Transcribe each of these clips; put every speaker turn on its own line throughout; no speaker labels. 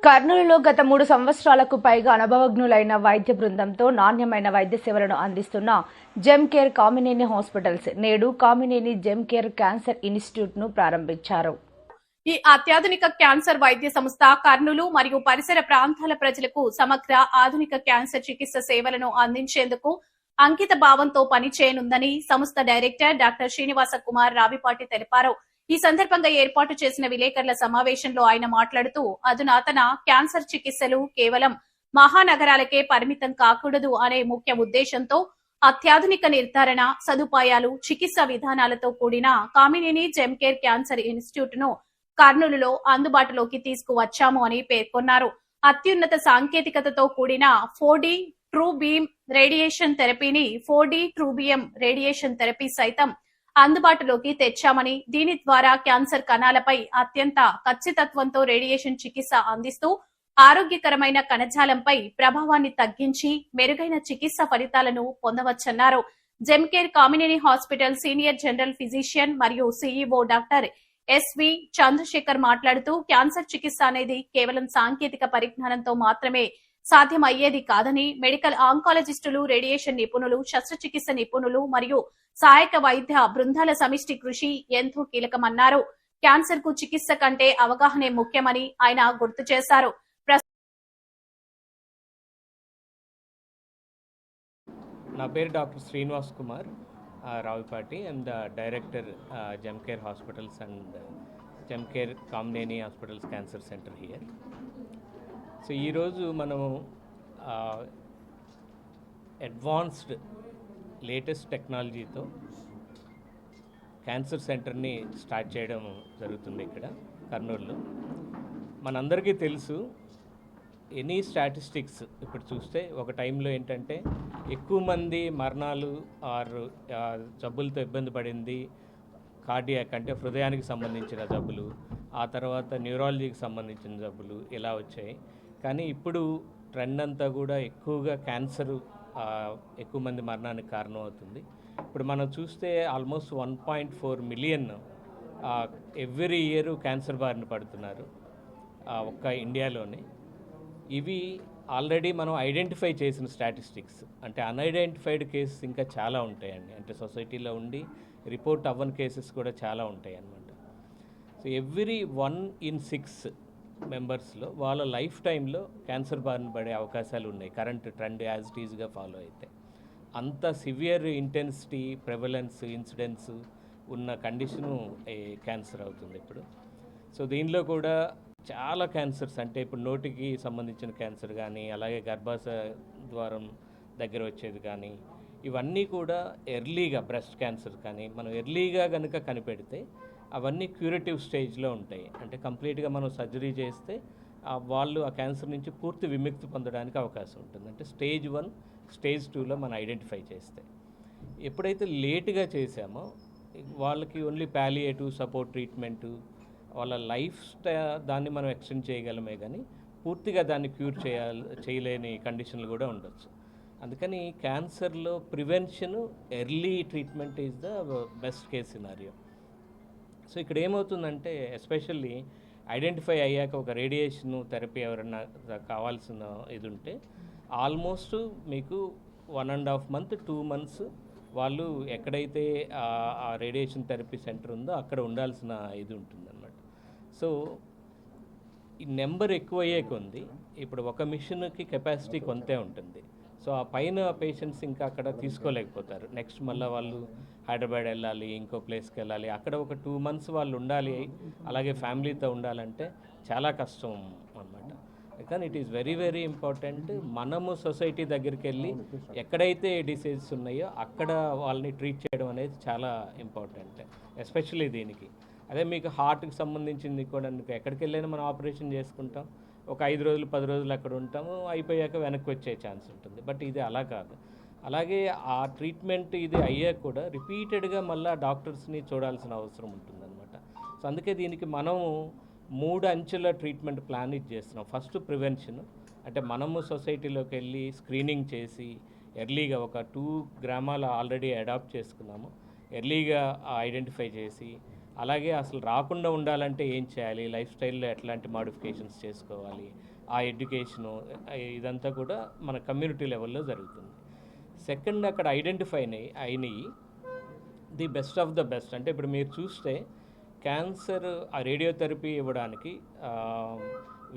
కర్నూలులో గత 3 సంవత్సరాలకు పైగా అనుభవజ్ఞులైన వైద్య బృందంతో నాణ్యమైన వైద్య సేవలను అందిస్తున్న జెమ్ కేర్ కామినేని హాస్పిటల్స్ నేడు కామినేని జెమ్ కేర్ క్యాన్సర్ ఇన్స్టిట్యూట్ను ప్రారంభించారు.
ఈ అత్యాధునిక క్యాన్సర్ వైద్య సంస్థ కర్నూలు మరియు పరిసర ప్రాంతాల ప్రజలకు సమగ్ర ఆధునిక క్యాన్సర్ చికిత్స సేవలను అందించేందుకు అంకిత భావంతో పనిచేయనుందని సంస్థ డైరెక్టర్ డాక్టర్ శ్రీనివాస కుమార్ రావిపాటి తెలిపారు. ఈ సందర్భంగా ఏర్పాటు చేసిన విలేకరుల సమావేశంలో ఆయన మాట్లాడుతూ అధునాతన క్యాన్సర్ చికిత్సలు కేవలం మహానగరాలకే పరిమితం కాకూడదు అనే ముఖ్య ఉద్దేశంతో అత్యాధునిక నిర్ధారణ సదుపాయాలు చికిత్సా విధానాలతో కూడిన Kamineni gem care cancer institute ను కర్నూలులో అందుబాటులోకి తీసుకువచ్చాము అని పేర్కొన్నారు. అత్యున్నత సాంకేతికతతో కూడిన 4D ట్రూ బీమ్ రేడియేషన్ థెరపీని 4D true beam radiation therapy సైతం అందుబాటులోకి తెచ్చామని, దీని ద్వారా క్యాన్సర్ కణాలపై అత్యంత ఖచ్చితత్వంతో రేడియేషన్ చికిత్స అందిస్తూ ఆరోగ్యకరమైన కణజాలంపై ప్రభావాన్ని తగ్గించి మెరుగైన చికిత్స ఫలితాలను పొందవచ్చన్నారు. Gem Care Kamineni hospital senior general physician మరియు సీఈఓ డాక్టర్ ఎస్వి చంద్రశేఖర్ మాట్లాడుతూ క్యాన్సర్ చికిత్స అనేది కేవలం సాంకేతిక పరిజ్ఞానంతో మాత్రమే సాధ్యమయ్యేది కాదని, మెడికల్ ఆంకాలజిస్టులు, రేడియేషన్ నిపుణులు, శస్త్రచికిత్స నిపుణులు మరియు సహాయక వైద్య బృందాల సమిష్టి కృషి ఎంతో కీలకమన్నారు. క్యాన్సర్ కు చికిత్స కంటే అవగాహనే ముఖ్యమని ఆయన గుర్తు చేశారు.
నా పేరు doctor Srinivas Kumar Ravipati. I'm the director gem care hospitals and gem Care Kamineni hospitals cancer centre here. So ఈరోజు మనము అడ్వాన్స్డ్ లేటెస్ట్ టెక్నాలజీతో క్యాన్సర్ సెంటర్ని స్టార్ట్ చేయడం జరుగుతుంది ఇక్కడ కర్నూలులో. మనందరికీ తెలుసు, ఎనీ స్టాటిస్టిక్స్ ఇప్పుడు చూస్తే ఒక టైంలో ఏంటంటే ఎక్కువ మంది మరణాలు ఆర్ జబ్బులతో ఇబ్బంది పడింది కార్డియాక్ అంటే హృదయానికి సంబంధించిన జబ్బులు, ఆ తర్వాత న్యూరాలజీకి సంబంధించిన జబ్బులు ఇలా వచ్చాయి. కానీ ఇప్పుడు ట్రెండ్ అంతా కూడా ఎక్కువగా క్యాన్సరు ఎక్కువ మంది మరణానికి కారణం అవుతుంది. ఇప్పుడు మనం చూస్తే almost 1.4 million every year cancer బారిన పడుతున్నారు ఒక్క ఇండియాలోనే. ఇవి ఆల్రెడీ మనం ఐడెంటిఫై చేసిన స్టాటిస్టిక్స్. అంటే అన్ఐడెంటిఫైడ్ కేసెస్ ఇంకా చాలా ఉంటాయండి. అంటే సొసైటీలో ఉండి రిపోర్ట్ అవ్వని కేసెస్ కూడా చాలా ఉంటాయి అన్నమాట. సో ఎవ్రీ 1 in 6 మెంబర్స్లో వాళ్ళ లైఫ్ టైంలో క్యాన్సర్ బారిన పడే అవకాశాలు ఉన్నాయి కరెంట్ ట్రెండ్ యాజ్ ఇట్ ఈజ్గా ఫాలో అయితే. అంత సివియర్ ఇంటెన్సిటీ, ప్రెవలెన్స్, ఇన్సిడెన్స్ ఉన్న కండిషను క్యాన్సర్ అవుతుంది ఇప్పుడు. సో దీనిలో కూడా చాలా క్యాన్సర్స్, అంటే ఇప్పుడు నోటికి సంబంధించిన క్యాన్సర్ కానీ, అలాగే గర్భాశయ ద్వారం దగ్గర వచ్చేది కానీ, ఇవన్నీ కూడా ఎర్లీగా బ్రెస్ట్ క్యాన్సర్ కానీ మనం ఎర్లీగా కనుక కనిపెడితే అవన్నీ క్యూరేటివ్ స్టేజ్లో ఉంటాయి. అంటే కంప్లీట్గా మనం సర్జరీ చేస్తే వాళ్ళు ఆ క్యాన్సర్ నుంచి పూర్తి విముక్తి పొందడానికి అవకాశం ఉంటుంది. అంటే స్టేజ్ 1, స్టేజ్ 2లో మనం ఐడెంటిఫై చేస్తే. ఎప్పుడైతే లేటుగా చేసామో వాళ్ళకి ఓన్లీ పాలియేటివ్ సపోర్ట్ ట్రీట్మెంటు, వాళ్ళ లైఫ్ దాన్ని మనం ఎక్స్టెండ్ చేయగలమే కానీ పూర్తిగా దాన్ని క్యూర్ చేయలేని కండిషన్లు కూడా ఉండొచ్చు. అందుకని క్యాన్సర్లో prevention, early treatment is the best case scenario. So ఇక్కడ ఏమవుతుందంటే ఎస్పెషల్లీ ఐడెంటిఫై అయ్యాక ఒక రేడియేషన్ థెరపీ ఎవరైనా కావాల్సిన ఇది ఉంటే ఆల్మోస్ట్ మీకు 1.5 month 2 months వాళ్ళు ఎక్కడైతే ఆ రేడియేషన్ థెరపీ సెంటర్ ఉందో అక్కడ ఉండాల్సిన ఇది ఉంటుందన్నమాట. సో ఈ నెంబర్ ఎక్కువయ్యే కొంది ఇప్పుడు ఒక మిషన్కి కెపాసిటీ కొంతే ఉంటుంది. సో ఆ పైన పేషెంట్స్ ఇంకా అక్కడ తీసుకోలేకపోతారు. నెక్స్ట్ మళ్ళీ వాళ్ళు హైదరాబాద్ వెళ్ళాలి, ఇంకో ప్లేస్కి వెళ్ళాలి, అక్కడ ఒక 2 months వాళ్ళు ఉండాలి, అలాగే ఫ్యామిలీతో ఉండాలంటే చాలా కష్టం అన్నమాట. కానీ it is very very important. మనము సొసైటీ దగ్గరికి వెళ్ళి ఎక్కడైతే డిసీజెస్ ఉన్నాయో అక్కడ వాళ్ళని ట్రీట్ చేయడం అనేది చాలా ఇంపార్టెంట్, ఎస్పెషల్లీ దీనికి. అదే మీకు హార్ట్కి సంబంధించింది కూడా ఎక్కడికి వెళ్ళైనా మనం ఆపరేషన్ చేసుకుంటాం, ఒక 5 రోజులు 10 రోజులు అక్కడ ఉంటాము, అయిపోయాక వెనక్కి వచ్చే ఛాన్స్ ఉంటుంది. బట్ ఇది అలా కాదు. అలాగే ఆ ట్రీట్మెంట్ ఇది అయ్యాక కూడా రిపీటెడ్గా మళ్ళీ డాక్టర్స్ని చూడాల్సిన అవసరం ఉంటుందన్నమాట. సో అందుకే దీనికి మనము 3 అంచెల ట్రీట్మెంట్ ప్లాన్ ఇది చేస్తున్నాం. ఫస్ట్ ప్రివెన్షన్, అంటే మనము సొసైటీలోకి వెళ్ళి స్క్రీనింగ్ చేసి ఎర్లీగా ఒక 2 గ్రామాలు ఆల్రెడీ అడాప్ట్ చేసుకున్నాము, ఎర్లీగా ఐడెంటిఫై చేసి అలాగే అసలు రాకుండా ఉండాలంటే ఏం చేయాలి, లైఫ్ స్టైల్లో ఎట్లాంటి మాడిఫికేషన్స్ చేసుకోవాలి, ఆ ఎడ్యుకేషను ఇదంతా కూడా మన కమ్యూనిటీ లెవెల్లో జరుగుతుంది. సెకండ్, అక్కడ ఐడెంటిఫై అయినాయి the best of the best. అంటే ఇప్పుడు మీరు చూస్తే క్యాన్సర్ ఆ రేడియోథెరపీ ఇవ్వడానికి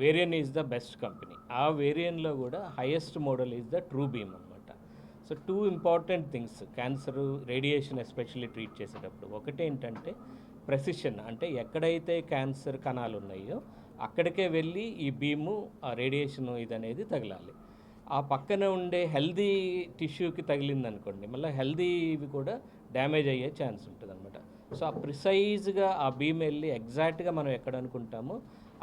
Varian is the best company. ఆ వేరియన్లో కూడా highest model is the true beam అనమాట. So 2 important things cancer radiation especially treat చేసేటప్పుడు. ఒకటి ఏంటంటే ప్రెసిషన్, అంటే ఎక్కడైతే క్యాన్సర్ కణాలు ఉన్నాయో అక్కడికే వెళ్ళి ఈ బీము ఆ రేడియేషన్ ఇదనేది తగలాలి. ఆ పక్కన ఉండే హెల్దీ టిష్యూకి తగిలిందనుకోండి, మళ్ళీ హెల్దీ ఇవి కూడా డ్యామేజ్ అయ్యే ఛాన్స్ ఉంటుంది అనమాట. సో ఆ ప్రిసైజ్గా ఆ బీమ్ వెళ్ళి ఎగ్జాక్ట్గా మనం ఎక్కడ అనుకుంటామో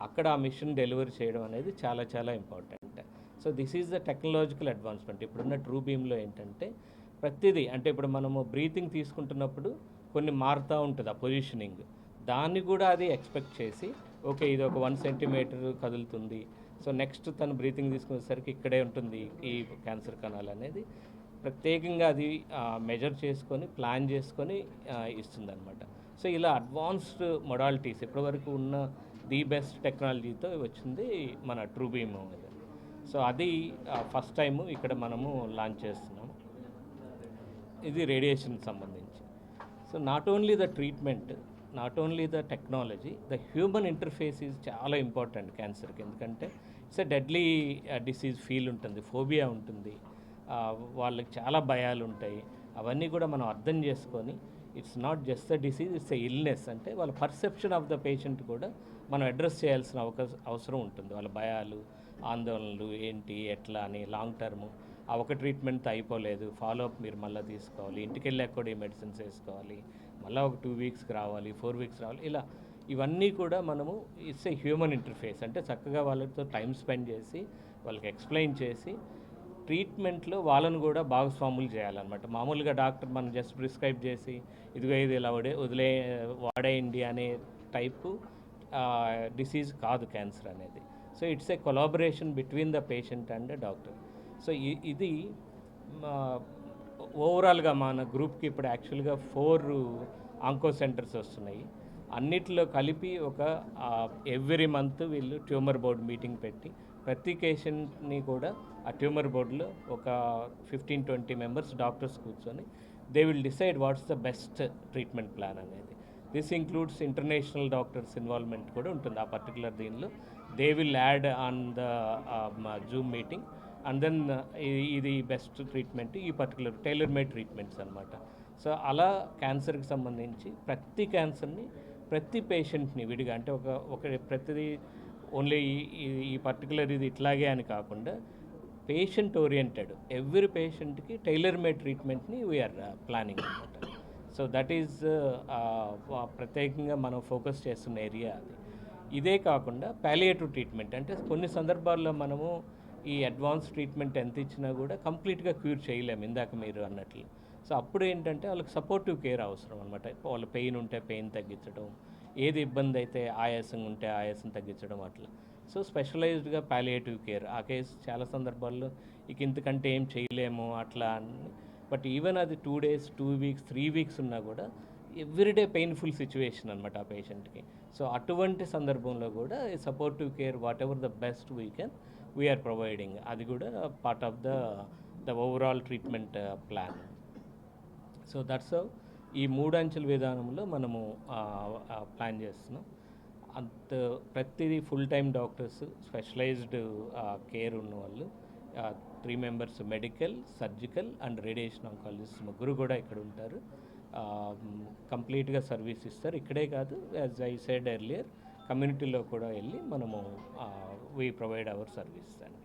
అక్కడ ఆ మిషన్ డెలివరీ చేయడం అనేది చాలా చాలా important. So this is the technological advancement. ఇప్పుడున్న ట్రూ బీమ్లో ఏంటంటే ప్రతిదీ, అంటే ఇప్పుడు మనము బ్రీతింగ్ తీసుకుంటున్నప్పుడు కొన్ని మారుతూ ఉంటుంది ఆ పొజిషనింగ్, దాన్ని కూడా అది ఎక్స్పెక్ట్ చేసి ఓకే ఇది ఒక 1 సెంటీమీటర్ కదులుతుంది, సో నెక్స్ట్ తను బ్రీతింగ్ తీసుకునేసరికి ఇక్కడే ఉంటుంది ఈ క్యాన్సర్ కణాలు అనేది ప్రత్యేకంగా అది మెజర్ చేసుకొని ప్లాన్ చేసుకొని ఇస్తుంది అనమాట. సో ఇలా అడ్వాన్స్డ్ మొడాలిటీస్ ఇప్పటివరకు ఉన్న ది బెస్ట్ టెక్నాలజీతో వచ్చింది మన ట్రూ బీమ్ అనేది. సో అది ఫస్ట్ టైము ఇక్కడ మనము లాంచ్ చేస్తున్నాము. ఇది రేడియేషన్ సంబంధించి. So not only the treatment, not only the technology, the human interface is చాలా ఇంపార్టెంట్ క్యాన్సర్కి. ఎందుకంటే it's a deadly disease feel ఉంటుంది, ఫోబియా ఉంటుంది, వాళ్ళకి చాలా భయాలు ఉంటాయి. అవన్నీ కూడా మనం అర్థం చేసుకొని it's not just the disease, it's a illness. అంటే వాళ్ళ పర్సెప్షన్ ఆఫ్ ద పేషెంట్ కూడా మనం అడ్రస్ చేయాల్సిన అవసరం ఉంటుంది. వాళ్ళ భయాలు, ఆందోళనలు ఏంటి, ఎట్లా అని లాంగ్ టర్మ్ ఆ ఒక ట్రీట్మెంట్తో అయిపోలేదు, ఫాలోఅప్ మీరు మళ్ళీ తీసుకోవాలి, ఇంటికి వెళ్ళాక కూడా ఈ మెడిసిన్స్ వేసుకోవాలి, మళ్ళీ ఒక 2 వీక్స్కి రావాలి, 4 వీక్స్ రావాలి, ఇలా ఇవన్నీ కూడా మనము ఇట్స్ ఏ హ్యూమన్ ఇంటర్ఫేస్. అంటే చక్కగా వాళ్ళతో టైం స్పెండ్ చేసి వాళ్ళకి ఎక్స్ప్లెయిన్ చేసి ట్రీట్మెంట్లో వాళ్ళను కూడా భాగస్వాములు చేయాలన్నమాట. మామూలుగా డాక్టర్ మనం జస్ట్ ప్రిస్క్రైబ్ చేసి ఇదిగో ఇది ఇలా వాడేయండి అనే టైపు డిసీజ్ కాదు క్యాన్సర్ అనేది. So it's a collaboration between the patient and doctor. So ఇది ఓవరాల్గా మన గ్రూప్కి ఇప్పుడు యాక్చువల్గా 4 ఆంకో సెంటర్స్ వస్తున్నాయి. అన్నిటిలో కలిపి ఒక ఎవ్రీ మంత్ వీళ్ళు ట్యూమర్ బోర్డ్ మీటింగ్ పెట్టి ప్రతి పేషెంట్ని కూడా ఆ ట్యూమర్ బోర్డులో ఒక 15-20 మెంబర్స్ డాక్టర్స్ కూర్చొని they will decide what's the best treatment plan అనేది. This includes international doctors involvement కూడా ఉంటుంది ఆ పర్టికులర్ దీనిలో. They will add on the Zoom meeting and then ఇది బెస్ట్ ట్రీట్మెంట్, ఈ పర్టికులర్ టైలర్ మేడ్ ట్రీట్మెంట్స్ అనమాట. So అలా క్యాన్సర్కి సంబంధించి ప్రతి క్యాన్సర్ని ప్రతి పేషెంట్ని విడిగా, అంటే ప్రతిదీ ఓన్లీ ఈ పర్టికులర్ ఇది ఇట్లాగే అని కాకుండా పేషెంట్ ఓరియంటెడ్ ఎవ్రీ పేషెంట్కి టైలర్ మేడ్ ట్రీట్మెంట్ని వీఆర్ ప్లానింగ్ అనమాట. సో దట్ ఈజ్ ప్రత్యేకంగా మనం ఫోకస్ చేస్తున్న ఏరియా అది. ఇదే కాకుండా పాలియేటివ్ ట్రీట్మెంట్, అంటే కొన్ని సందర్భాల్లో మనము ఈ అడ్వాన్స్ ట్రీట్మెంట్ ఎంత ఇచ్చినా కూడా కంప్లీట్గా క్యూర్ చేయలేము ఇందాక మీరు అన్నట్లు. సో అప్పుడు ఏంటంటే వాళ్ళకి సపోర్టివ్ కేర్ అవసరం అనమాట. వాళ్ళ పెయిన్ ఉంటే పెయిన్ తగ్గించడం, ఏది ఇబ్బంది అయితే ఆయాసం ఉంటే ఆయాసం తగ్గించడం అట్లా. సో స్పెషలైజ్డ్గా పాలియేటివ్ కేర్ ఆ కేసు చాలా సందర్భాల్లో ఇక ఇంతకంటే ఏం చేయలేము అట్లా అని. బట్ ఈవెన్ అది 2 days, 2 weeks, 3 weeks ఉన్నా కూడా ఎవ్రీడే పెయిన్ఫుల్ సిచ్యువేషన్ అనమాట ఆ పేషెంట్కి. సో అటువంటి సందర్భంలో కూడా supportive care whatever the best we are providing. అది కూడా part of the overall treatment plan. So that's how ఈ 3 అంచెల విధానంలో మనము ప్లాన్ చేస్తున్నాం. ప్రతిదీ full time doctors, specialised care ఉన్న వాళ్ళు, 3 members medical, surgical and radiation oncologist ముగ్గురు కూడా ఇక్కడ ఉంటారు. కంప్లీట్గా సర్వీస్ ఇస్తారు. ఇక్కడే కాదు, యాజ్ ఐ సెడ్ ఎర్లియర్, కమ్యూనిటీలో కూడా వెళ్ళి మనము వీ ప్రొవైడ్ అవర్ సర్వీస్ అండి.